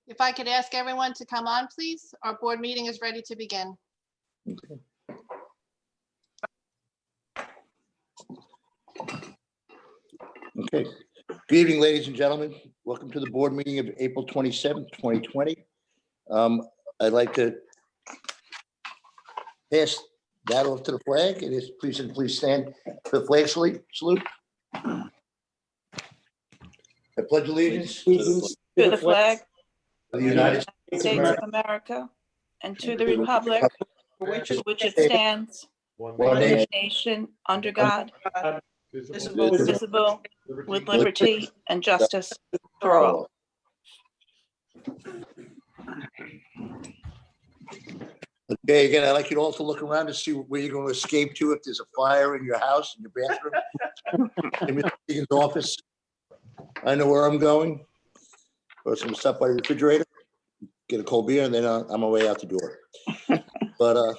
If I could ask everyone to come on, please. Our board meeting is ready to begin. Okay. Good evening, ladies and gentlemen. Welcome to the board meeting of April 27th, 2020. I'd like to pass that off to the flag. It is please stand for the flag salute. I pledge allegiance To the flag of the United States of America and to the republic for which it stands, one nation, under God, indivisible, with liberty and justice for all. Okay, again, I'd like you all to look around to see where you're going to escape to if there's a fire in your house, in your bathroom, in Mr. Deegan's office. I know where I'm going. Or some stuff by the refrigerator, get a cold beer, and then I'm on my way out the door. But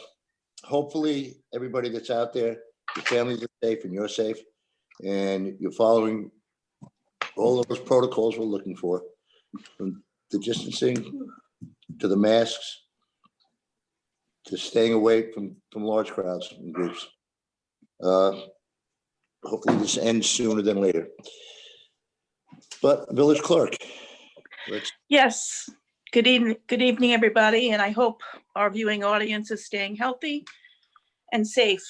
hopefully, everybody that's out there, your families are safe and you're safe, and you're following all of those protocols we're looking for, from the distancing to the masks to staying away from large crowds and groups. Hopefully this ends sooner than later. But village clerk, Yes, good evening, everybody, and I hope our viewing audience is staying healthy and safe.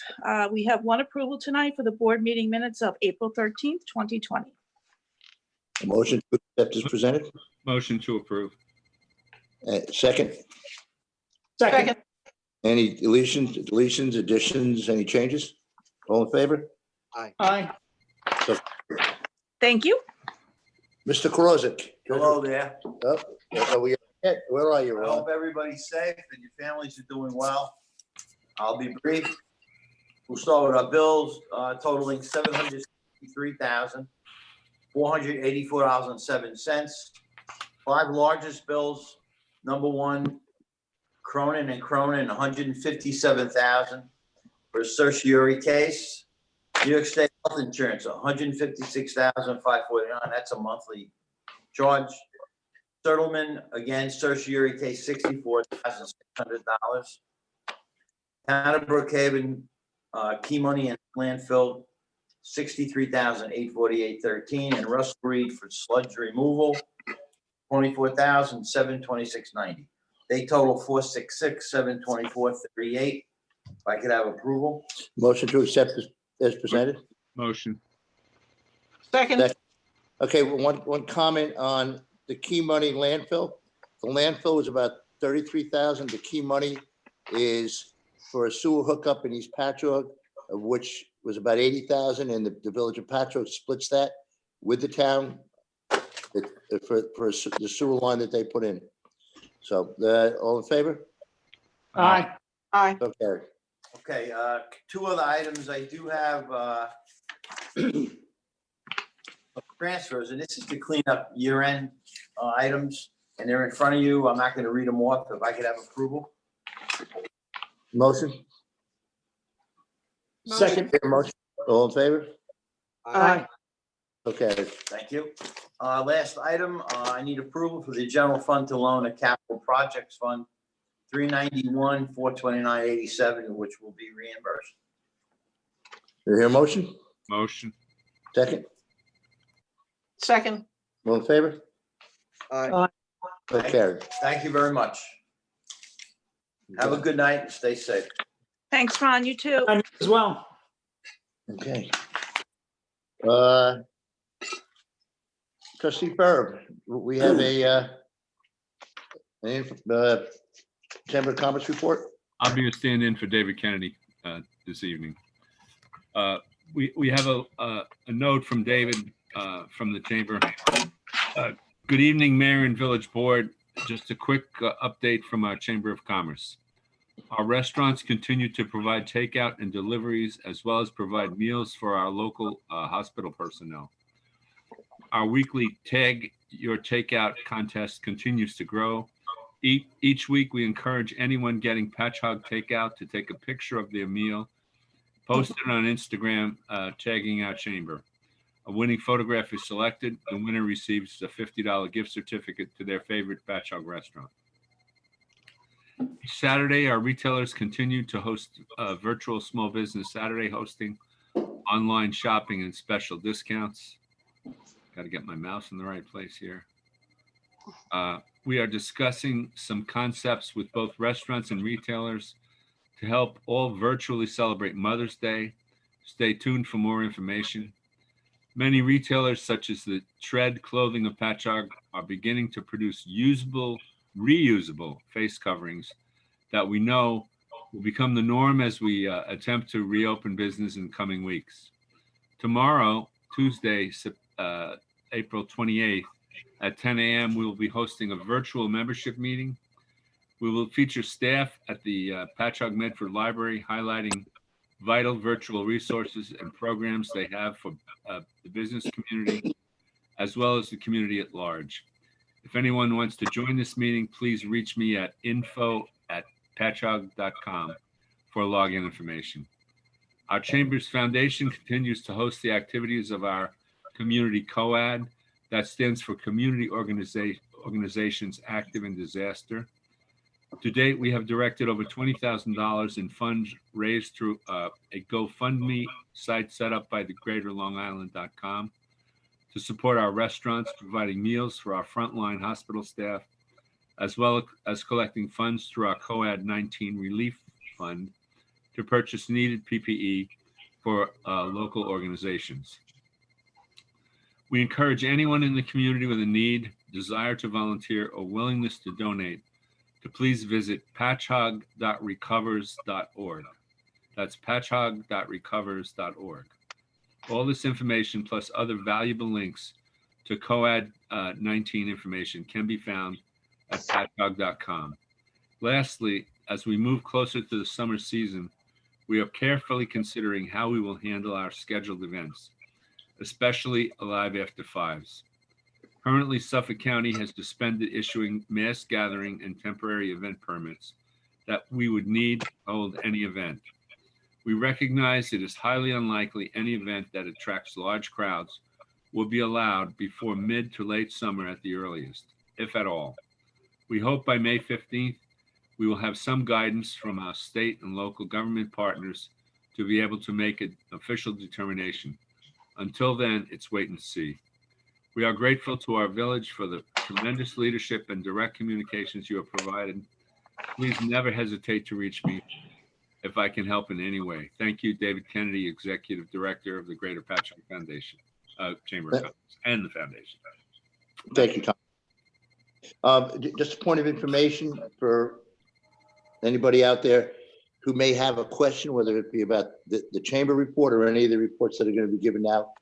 We have one approval tonight for the board meeting minutes of April 13th, 2020. a motion to accept is presented. Motion to approve. Second, Second. any deletions, additions, any changes? All in favor? Aye. Thank you. Mr. Korozik. Hello there. Where are you, I Ron? hope everybody's safe and your families are doing well. I'll be brief. We'll start with our bills totaling $763,484.07. Five largest bills. Number one, Cronin and Cronin, $157,000 for a certiorari case. New York State Health Insurance, $156,549. That's a monthly charge. Settlement, again, certiorari case, $64,600. Town of Brookhaven, key money and landfill, $63,848.13. And Russell Reed for sludge removal, $24,726.90. They total $466,724.38. If I could have approval. Motion to accept as presented. Motion. Second. Okay, one comment on the key money landfill. The landfill was about $33,000. The key money is for a sewer hookup in East Patchogue, of which was about $80,000, and the village of Patchogue splits that with the town for the sewer line that they put in. So, all in favor? Aye. Aye. Okay. Okay, two other items. I do have transfers, and this is to clean up year-end items, and they're in front of you. I'm not going to read them off. If I could have approval. Motion? Second. Motion. All in favor? Aye. Okay. Thank you. Last item, I need approval for the general fund to loan a capital projects fund, $391,429.87, which will be reimbursed. You hear a motion? Motion. Second? Second. All in favor? Aye. Okay. Thank you very much. Have a good night and stay safe. Thanks, Ron. You too. As well. Okay. Trustee Berb, we have Chamber of Commerce report. I'll be a stand-in for David Kennedy this evening. We have a note from David from the Chamber. Good evening, Mayor and Village Board. Just a quick update from our Chamber of Commerce. Our restaurants continue to provide takeout and deliveries, as well as provide meals for our local hospital personnel. Our weekly Tag Your Takeout contest continues to grow. Each week, we encourage anyone getting Patchogue takeout to take a picture of their meal, post it on Instagram, tagging our chamber. A winning photograph is selected. The winner receives a $50 gift certificate to their favorite Patchogue restaurant. Each Saturday, our retailers continue to host virtual Small Business Saturday, hosting online shopping and special discounts. Got to get my mouse in the right place here. We are discussing some concepts with both restaurants and retailers to help all virtually celebrate Mother's Day. Stay tuned for more information. Many retailers, such as the Tread Clothing of Patchogue, are beginning to produce usable, reusable face coverings that we know will become the norm as we attempt to reopen business in coming weeks. Tomorrow, Tuesday, April 28th, at 10 a.m., we will be hosting a virtual membership meeting. We will feature staff at the Patchogue Medford Library highlighting vital virtual resources and programs they have for the business community, as well as the community at large. If anyone wants to join this meeting, please reach me at info@patchogue.com for login information. Our Chamber's Foundation continues to host the activities of our community COAD. That stands for Community Organizations Active in Disaster. To date, we have directed over $20,000 in funds raised through a GoFundMe site set up by the greaterlongisland.com to support our restaurants, providing meals for our frontline hospital staff, as well as collecting funds through our COAD-19 Relief Fund to purchase needed PPE for local organizations. We encourage anyone in the community with a need, desire to volunteer, or willingness to donate to please visit patchogue.recovers.org. That's patchogue.recovers.org. All this information plus other valuable links to COAD-19 information can be found at patchogue.com. Lastly, as we move closer to the summer season, we are carefully considering how we will handle our scheduled events, especially Alive After Fives. Currently, Suffolk County has suspended issuing mass gathering and temporary event permits that we would need to hold any event. We recognize it is highly unlikely any event that attracts large crowds will be allowed before mid to late summer at the earliest, if at all. We hope by May 15th, we will have some guidance from our state and local government partners to be able to make an official determination. Until then, it's wait and see. We are grateful to our village for the tremendous leadership and direct communications you have provided. Please never hesitate to reach me if I can help in any way. Thank you, David Kennedy, Executive Director of the Greater Patchogue Foundation, Chamber of Commerce, and the Foundation. Thank you, Tom. Just a point of information for anybody out there who may have a question, whether it be about the chamber report or any of the reports that are going to be given out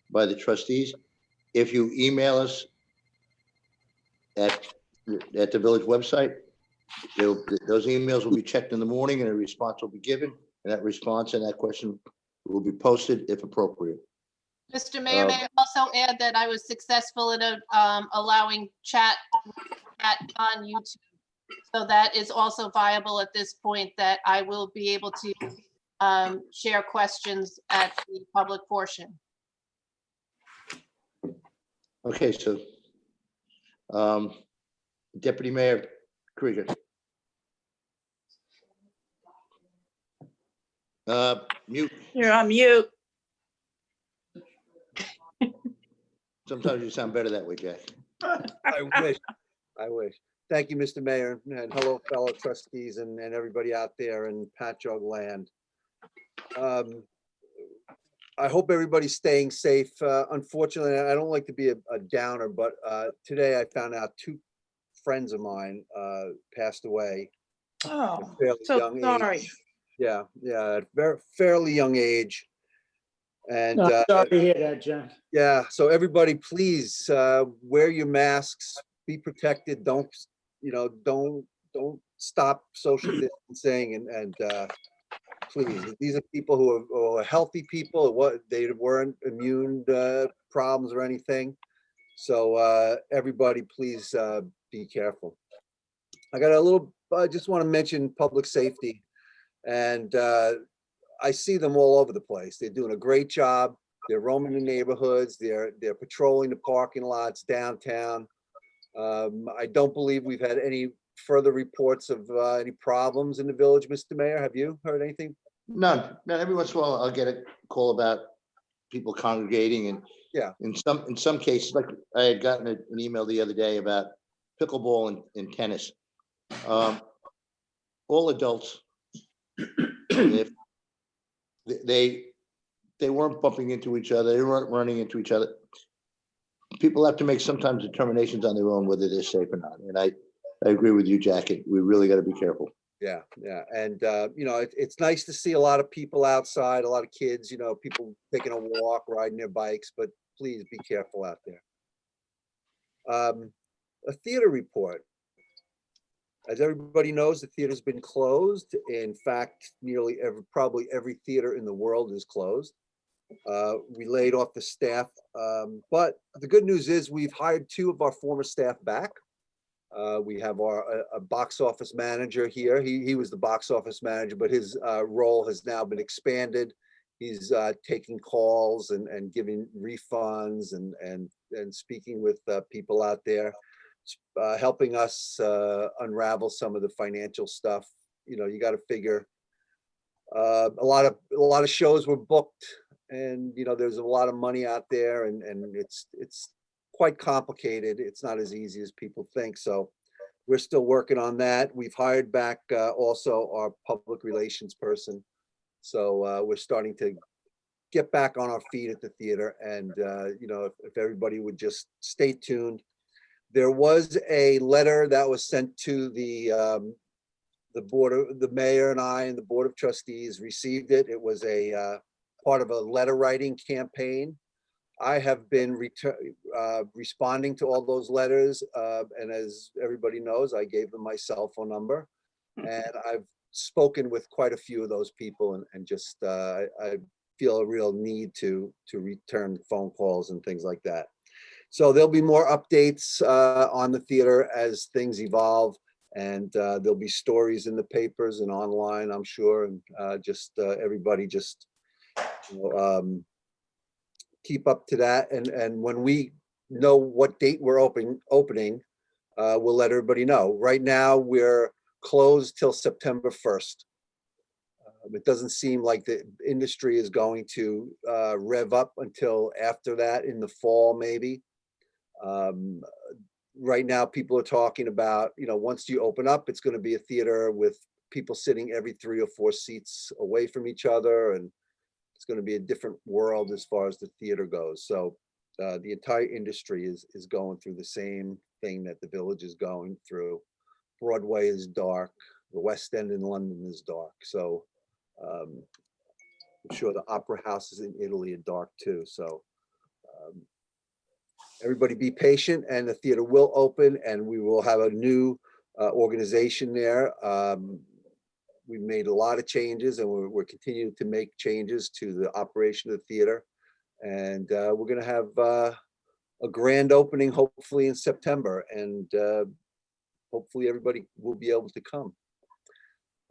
by the trustees. If you email us at the village website, those emails will be checked in the morning and a response will be given. And that response and that question will be posted if appropriate. Mr. Mayor, may I also add that I was successful in allowing chat on YouTube. So that is also viable at this point, that I will be able to share questions at the public portion. Okay, so Deputy Mayor Krieger. Mute. You're on mute. Sometimes you sound better that way, Jack. I wish. Thank you, Mr. Mayor, and hello, fellow trustees and everybody out there in Patchogue land. I hope everybody's staying safe. Unfortunately, I don't like to be a downer, but today I found out 2 friends of mine passed away. Oh, at a fairly so young sorry. age. Yeah, at a fairly young age. And No, sorry to hear that, John. yeah, so everybody, please wear your masks, be protected. Don't stop social distancing, and please, these are people who are healthy people. They weren't immune problems or anything. So everybody, please be careful. I got a little. I just want to mention public safety, and I see them all over the place. They're doing a great job. They're roaming the neighborhoods. They're patrolling the parking lots downtown. I don't believe we've had any further reports of any problems in the village, Mr. Mayor. Have you heard anything? None. Every once in a while, I'll get a call about people congregating, and Yeah. in some cases, like I had gotten an email the other day about pickleball and tennis. All adults, if they weren't bumping into each other, they weren't running into each other. People have to make sometimes determinations on their own whether they're safe or not. And I agree with you, Jack. We really got to be careful. Yeah, yeah. And, you know, it's nice to see a lot of people outside, a lot of kids, you know, people taking a walk, riding their bikes, but please be careful out there. A theater report. As everybody knows, the theater's been closed. In fact, probably every theater in the world is closed. We laid off the staff, but the good news is we've hired 2 of our former staff back. We have a box office manager here. He was the box office manager, but his role has now been expanded. He's taking calls and giving refunds and speaking with people out there, helping us unravel some of the financial stuff. You know, you got to figure a lot of shows were booked, and you know there's a lot of money out there, and it's quite complicated. It's not as easy as people think. So we're still working on that. We've hired back also our public relations person. So we're starting to get back on our feet at the theater. And, you know, if everybody would just stay tuned. There was a letter that was sent to the mayor and I and the board of trustees received it. It was a part of a letter writing campaign. I have been responding to all those letters. And as everybody knows, I gave them my cell phone number. And I've spoken with quite a few of those people, and just I feel a real need to return phone calls and things like that. So there'll be more updates on the theater as things evolve, and there'll be stories in the papers and online, I'm sure. And everybody just keep up to that. And when we know what date we're opening, we'll let everybody know. Right now, we're closed till September 1st. It doesn't seem like the industry is going to rev up until after that, in the fall, maybe. Right now, people are talking about, you know, once you open up, it's going to be a theater with people sitting every 3 or 4 seats away from each other. And it's going to be a different world as far as the theater goes. So the entire industry is going through the same thing that the village is going through. Broadway is dark. The West End in London is dark. So I'm sure the opera houses in Italy are dark too. So everybody be patient, and the theater will open, and we will have a new organization there. We've made a lot of changes, and we're continuing to make changes to the operation of the theater. And we're going to have a grand opening, hopefully in September, and hopefully everybody will be able to come.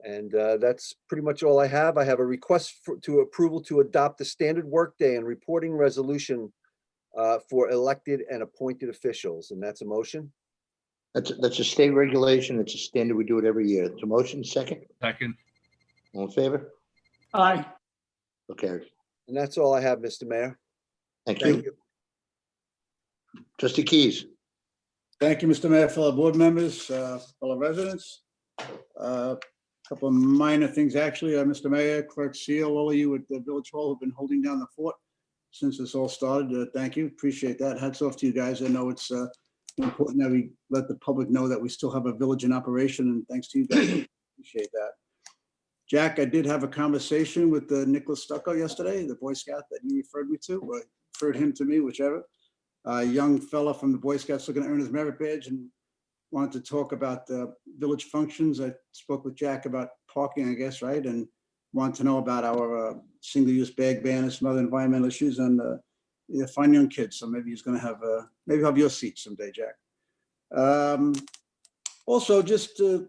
And that's pretty much all I have. I have a request to approval to adopt the standard workday and reporting resolution for elected and appointed officials. And that's a motion. That's a state regulation. It's a standard. We do it every year. It's a motion. Second. Second. All in favor? Aye. Okay. And that's all I have, Mr. Mayor. Thank Thank you. Trustee Keys. Thank you, Mr. Mayor, fellow board members, fellow residents. Couple of minor things, actually. Mr. Mayor, Clerk Seal, all of you at the Village Hall have been holding down the fort since this all started. Thank you. Appreciate that. Hats off to you guys. I know it's important that we let the public know that we still have a village in operation, and thanks to you guys. Appreciate that. Jack, I did have a conversation with Nicholas Stucco yesterday, the Boy Scout that you referred me to, or referred him to me, whichever. A young fella from the Boy Scouts looking to earn his merit badge and wanted to talk about the village functions. I spoke with Jack about parking, I guess, right? And wanted to know about our single-use bag ban and some other environmental issues, and fine young kids. So maybe he's going to have, maybe have your seat someday, Jack. Also, just to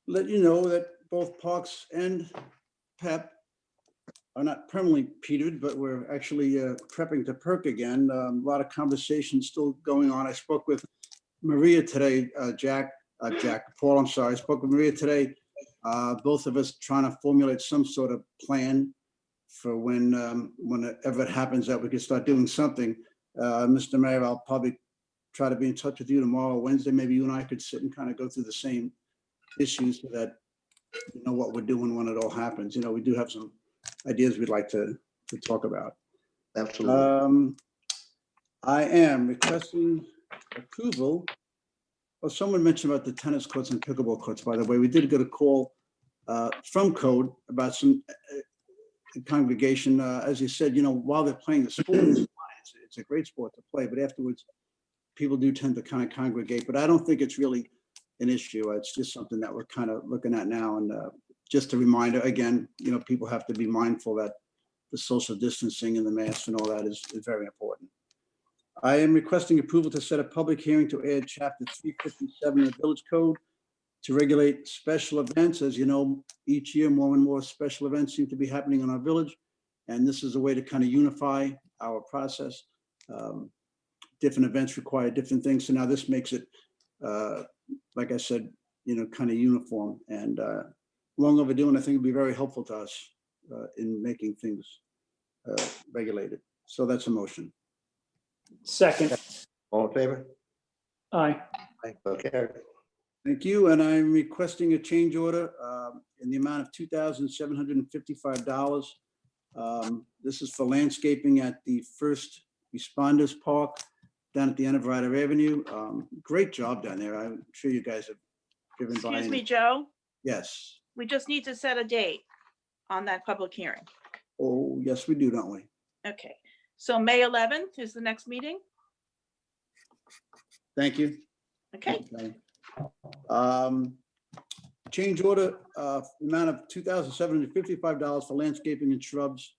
let you know that both Parks and PEP are not permanently petered, but we're actually prepping to perk again. A lot of conversations still going on. I spoke with Maria today, Paul, I'm sorry. I spoke with Maria today. Both of us trying to formulate some sort of plan for whenever it happens that we can start doing something. Mr. Mayor, I'll probably try to be in touch with you tomorrow, Wednesday. Maybe you and I could sit and kind of go through the same issues so that you know what we're doing when it all happens. You know, we do have some ideas we'd like to talk about. Absolutely. I am requesting approval. Well, someone mentioned about the tennis courts and pickleball courts, by the way. We did get a call from Code about some congregation. As you said, you know, while they're playing the sport, it's a great sport to play, but afterwards, people do tend to kind of congregate. But I don't think it's really an issue. It's just something that we're kind of looking at now. And just a reminder, again, you know, people have to be mindful that the social distancing and the masks and all that is very important. I am requesting approval to set a public hearing to add chapter 357 of the Village Code to regulate special events. As you know, each year more and more special events seem to be happening in our village. And this is a way to kind of unify our process. Different events require different things. So now this makes it, like I said, you know, kind of uniform and long overdue. And I think it'll be very helpful to us in making things regulated. So that's a motion. Second. All in favor? Aye. Okay. Thank you. And I'm requesting a change order in the amount of $2,755. This is for landscaping at the First Responders Park down at the end of Ryder Avenue. Great job down there. I'm sure you guys have driven by. Excuse me, Joe, Yes. we just need to set a date on that public hearing. Oh, yes, we do, don't we? Okay, so May 11th is the next meeting. Thank you. Okay, Change order, amount of $2,755 for landscaping and shrubs,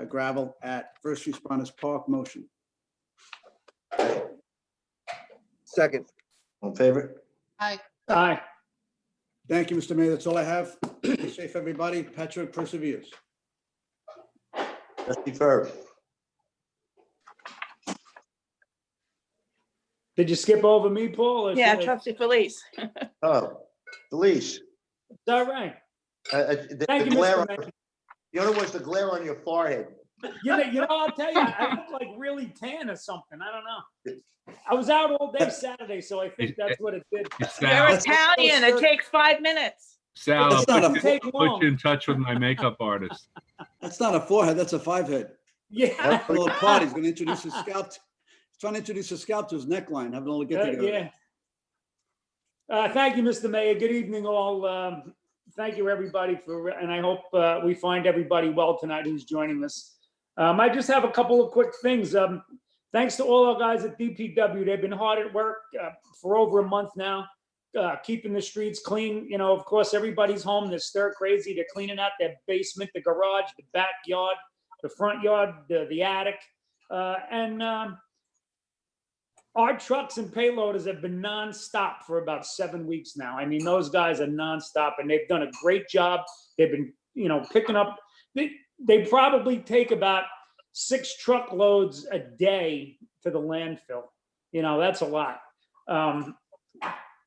gravel at First Responders Park. Motion. Second. All in favor? Aye. Aye. Thank you, Mr. Mayor. That's all I have. Be safe, everybody. Patchogue perseveres. Trustee Ferb. Did you skip over me, Paul? or yeah, should I- trustee Felice. Oh, Delise. It's all right. The Thank you, glare, Mr. Mayor. the other was the glare on your forehead. You know, I'll tell you, I look like really tan or something. I don't know. I was out all day Saturday, so I think that's what it did. You're Sal, Italian, it takes 5 minutes. Sal, I'll That's not put a- Take put long. you in touch with my makeup artist. That's not a forehead, that's a five head. Yeah. A little part, he's gonna introduce his scalp. He's trying to introduce his scalp to his neckline, having a little get together. Yeah. Thank you, Mr. Mayor. Good evening, all. Thank you, everybody, and I hope we find everybody well tonight who's joining us. I just have a couple of quick things. Thanks to all our guys at DPW. They've been hard at work for over a month now, keeping the streets clean. You know, of course, everybody's home. They're stir crazy. They're cleaning out their basement, the garage, the backyard, the front yard, the attic. And our trucks and payloaders have been nonstop for about 7 weeks now. I mean, those guys are nonstop and they've done a great job. They've been, you know, picking up. They probably take about 6 truckloads a day to the landfill. You know, that's a lot.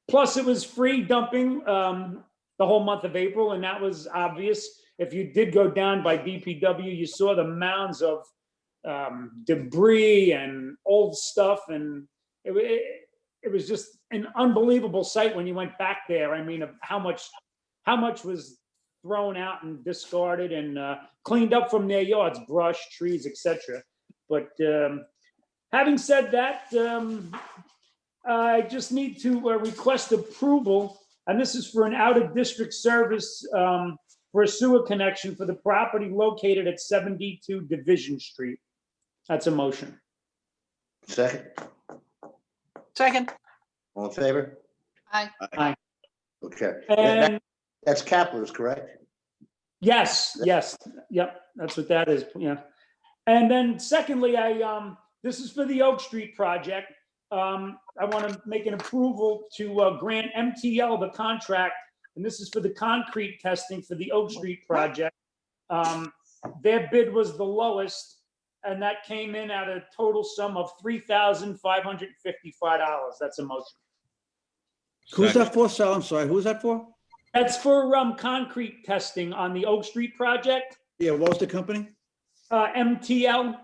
Plus, it was free dumping the whole month of April, and that was obvious. If you did go down by DPW, you saw the mounds of debris and old stuff, and it was just an unbelievable sight when you went back there. I mean, of how much was thrown out and discarded and cleaned up from their yards, brush, trees, etc. But having said that, I just need to request approval, and this is for an out-of-district service for a sewer connection for the property located at 72 Division Street. That's a motion. Second, Second. all in favor? Aye. Aye. Okay. And That's Kapler's, correct? yes, yep, that's what that is, yeah. And then secondly, this is for the Oak Street project. I want to make an approval to grant MTL the contract, and this is for the concrete testing for the Oak Street project. their bid was the lowest, and that came in at a total sum of $3,555. That's a motion. Who's that for, Sal? I'm sorry, who's that for? That's for concrete testing on the Oak Street project. Yeah, what was the company? MTL,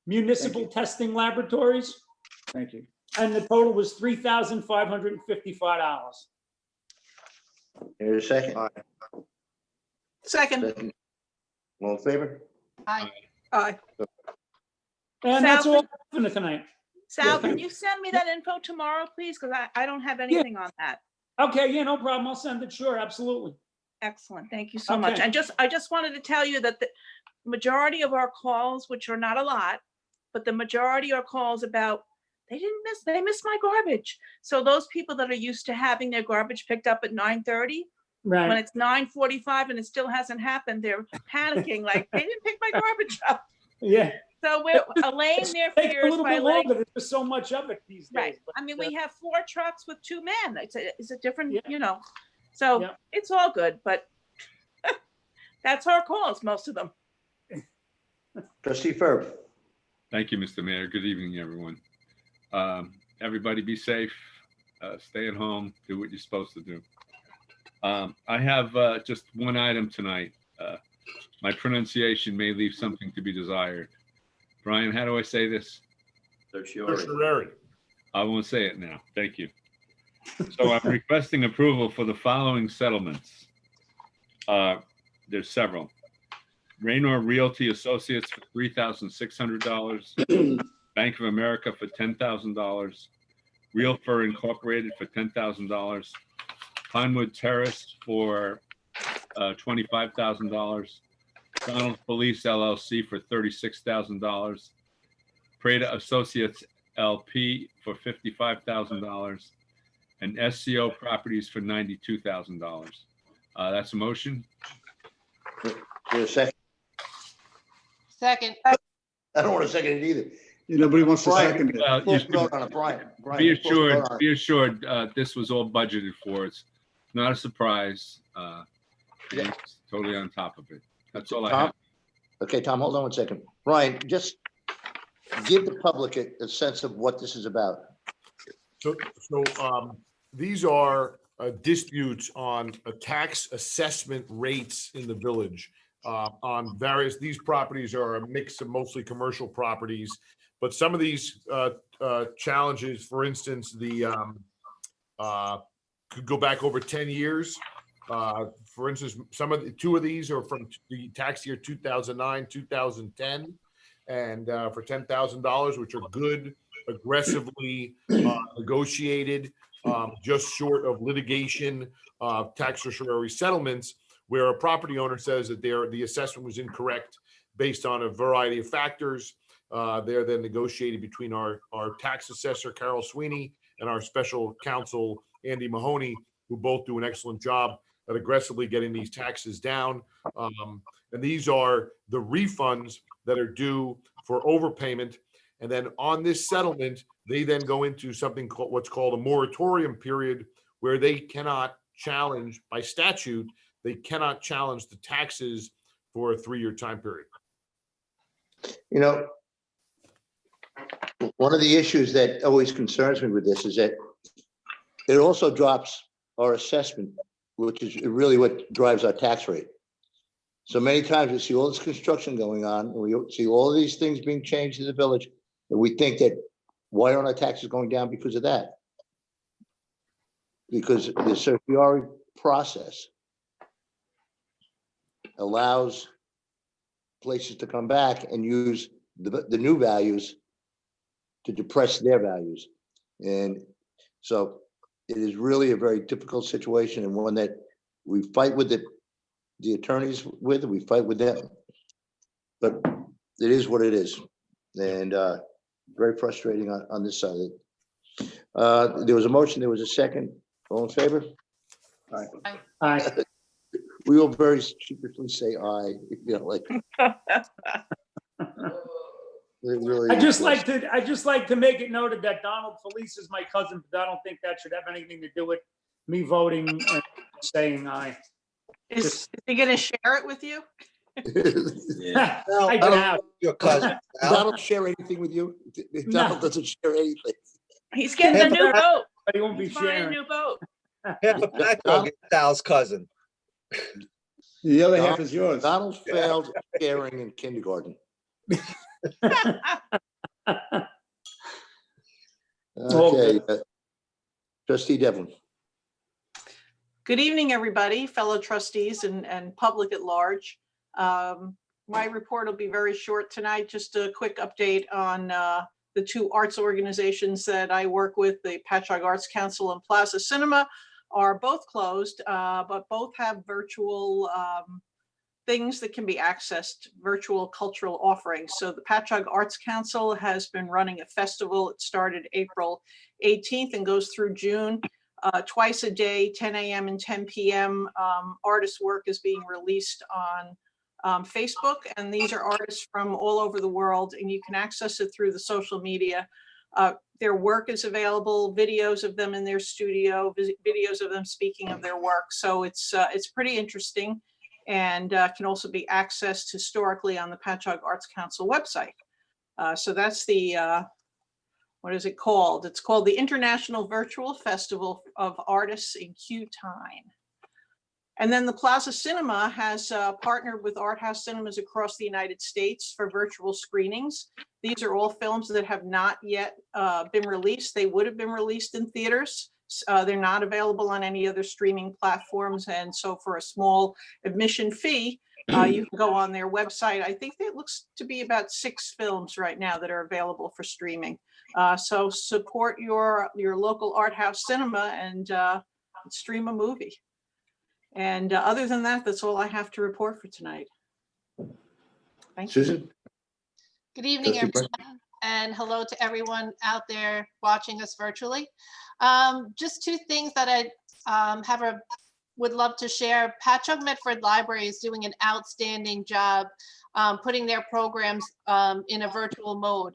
Municipal Testing Laboratories, Thank you. and the total was $3,555. Here's a second. Second. Second. All in favor? Aye. Aye. And that's Sal, all for tonight. Sal, can you send me that info tomorrow, please? Because I don't have anything on that. Okay, yeah, no problem. I'll send it. Sure, absolutely. Excellent. Thank you so much. Okay. I just wanted to tell you that the majority of our calls, which are not a lot, but the majority are calls about, they missed my garbage. So those people that are used to having their garbage picked up at 9:30, when Right. it's 9:45 and it still hasn't happened, they're panicking like, they didn't pick my garbage up. Yeah. So we're allaying their Take a fears little by bit letting, longer. There's so much of it these days. right. but, I mean, we have 4 trucks with 2 men. It's a different, Yeah. So Yeah. it's all good, but that's our calls, most of them. Trustee Ferb. Thank you, Mr. Mayor. Good evening, everyone. Everybody be safe, stay at home, do what you're supposed to do. I have just one item tonight. My pronunciation may leave something to be desired. Brian, how do I say this? Certiorari. I won't say it now. Thank you. So I'm requesting approval for the following settlements. There's several. Raynor Realty Associates for $3,600. Bank of America for $10,000. Realfur Incorporated for $10,000. Pinewood Terrace for $25,000. Donald Police LLC for $36,000. Prada Associates LP for $55,000. And SCO Properties for $92,000. That's a motion. Here's a second. Second. I don't want to second it either. Nobody wants to Brian, second it. Well, you Supposed to should vote on it, Brian. Brian, be you're supposed to vote assured, on it. be assured, this was all budgeted for. It's not a surprise. It's totally on top of it. That's all I have. Okay, Tom, hold on 1 second. Brian, just give the public a sense of what this is about. So these are disputes on tax assessment rates in the village on various, these properties are a mix of mostly commercial properties, but some of these challenges, for instance, could go back over 10 years. For instance, two of these are from the tax year 2009, 2010, and for $10,000, which are good, aggressively negotiated, just short of litigation, tax certiorari settlements, where a property owner says that the assessment was incorrect based on a variety of factors. They're then negotiated between our tax assessor, Carol Sweeney, and our special counsel, Andy Mahoney, who both do an excellent job at aggressively getting these taxes down. And these are the refunds that are due for overpayment. And then on this settlement, they then go into something called what's called a moratorium period, where they cannot challenge, by statute, they cannot challenge the taxes for a 3-year time period. You know, one of the issues that always concerns me with this is that it also drops our assessment, which is really what drives our tax rate. So many times we see all this construction going on, and we see all of these things being changed in the village, and we think that why aren't our taxes going down because of that? Because the certiorari process allows places to come back and use the new values to depress their values. And so it is really a very difficult situation, and one that we fight with the attorneys with, we fight with them. But it is what it is. And very frustrating on this side of it. There was a motion, there was a second. All in favor? Aye. We will very secretly say aye, like. It really I just is. like to make it noted that Donald Felice is my cousin, but I don't think that should have anything to do with me voting and saying aye. Is he gonna share it with you? Yeah. I don't- doubt. Your cousin. Al. Donald share anything with you? Donald doesn't share anything. He's getting a new boat. But he won't be He's buying a sharing. new boat. Half of Patchogue is Sal's cousin. The other half is yours. Donald failed sharing in kindergarten. Okay. Trustee Devlin. Good evening, everybody, fellow trustees and public at large. My report will be very short tonight. Just a quick update on the two arts organizations that I work with, the Patchogue Arts Council and Plaza Cinema, are both closed, but both have virtual things that can be accessed, virtual cultural offerings. So the Patchogue Arts Council has been running a festival. It started April 18th and goes through June. Twice a day, 10 a.m. and 10 p.m. Artist work is being released on Facebook, and these are artists from all over the world, and you can access it through the social media. Their work is available, videos of them in their studio, videos of them speaking of their work. So it's pretty interesting, and can also be accessed historically on the Patchogue Arts Council website. So that's the what is it called? It's called the International Virtual Festival of Artists in Q Time. And then the Plaza Cinema has partnered with art house cinemas across the United States for virtual screenings. These are all films that have not yet been released. They would have been released in theaters. They're not available on any other streaming platforms. And so for a small admission fee, you can go on their website. I think it looks to be about 6 films right now that are available for streaming. So support your local art house cinema and stream a movie. And other than that, that's all I have to report for tonight. Thank you. Susan? Good evening, Trustee Brett? everyone, and hello to everyone out there watching us virtually. Just 2 things that I would love to share. Patchogue Medford Library is doing an outstanding job putting their programs in a virtual mode.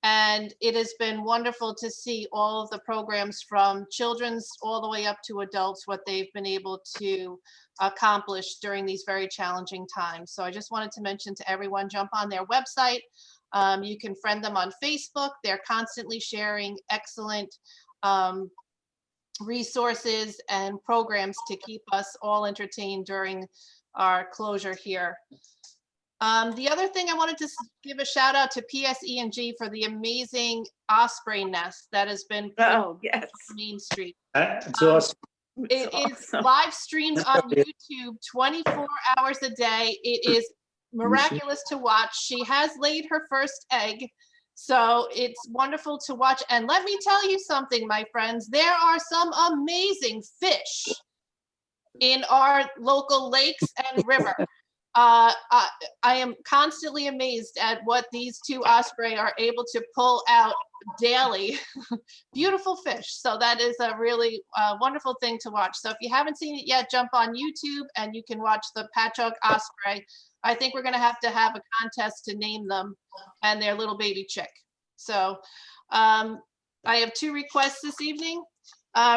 And it has been wonderful to see all of the programs from children's all the way up to adults, what they've been able to accomplish during these very challenging times. So I just wanted to mention to everyone, jump on their website. You can friend them on Facebook. They're constantly sharing excellent resources and programs to keep us all entertained during our closure here. The other thing I wanted to give a shout out to PSE&G for the amazing osprey nest that has been put Oh, yes. on Main Street. That's awesome. It It's is awesome. live streamed on YouTube 24 hours a day. It is miraculous to watch. She has laid her first egg, so it's wonderful to watch. And let me tell you something, my friends, there are some amazing fish in our local lakes and river. I am constantly amazed at what these 2 osprey are able to pull out daily. Beautiful fish. So that is a really wonderful thing to watch. So if you haven't seen it yet, jump on YouTube and you can watch the Patchogue osprey. I think we're going to have a contest to name them and their little baby chick. So I have 2 requests this evening.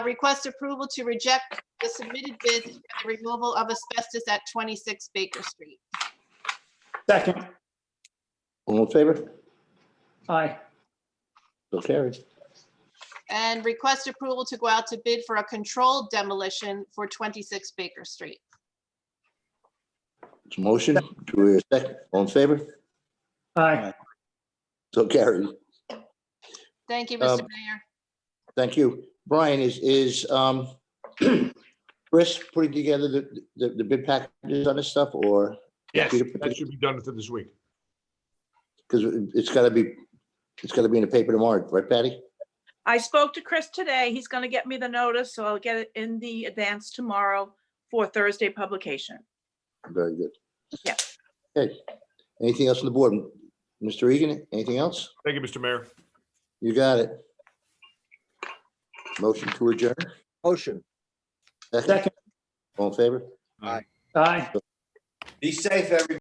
Request approval to reject the submitted bids for the removal of asbestos at 26 Baker Street. Second. All in favor? Aye. So carried. And request approval to go out to bid for a controlled demolition for 26 Baker Street. It's a motion. Do we have a second? All in favor? Aye. So carried. Thank you, Mr. Mayor. Thank you. Brian, is Chris putting together the bid packages on this stuff, or? Yes, Peter put that should be done for this week. Because it's gotta be in the paper tomorrow, right, Patty? I spoke to Chris today. He's going to get me the notice, so I'll get it in the advance tomorrow for Thursday publication. Very good. Yeah. Okay. Anything else on the board? Mr. Egan, anything else? Thank you, Mr. Mayor. You got it. Motion to adjourn? Motion. Second. All in favor? Aye. Be safe, everybody.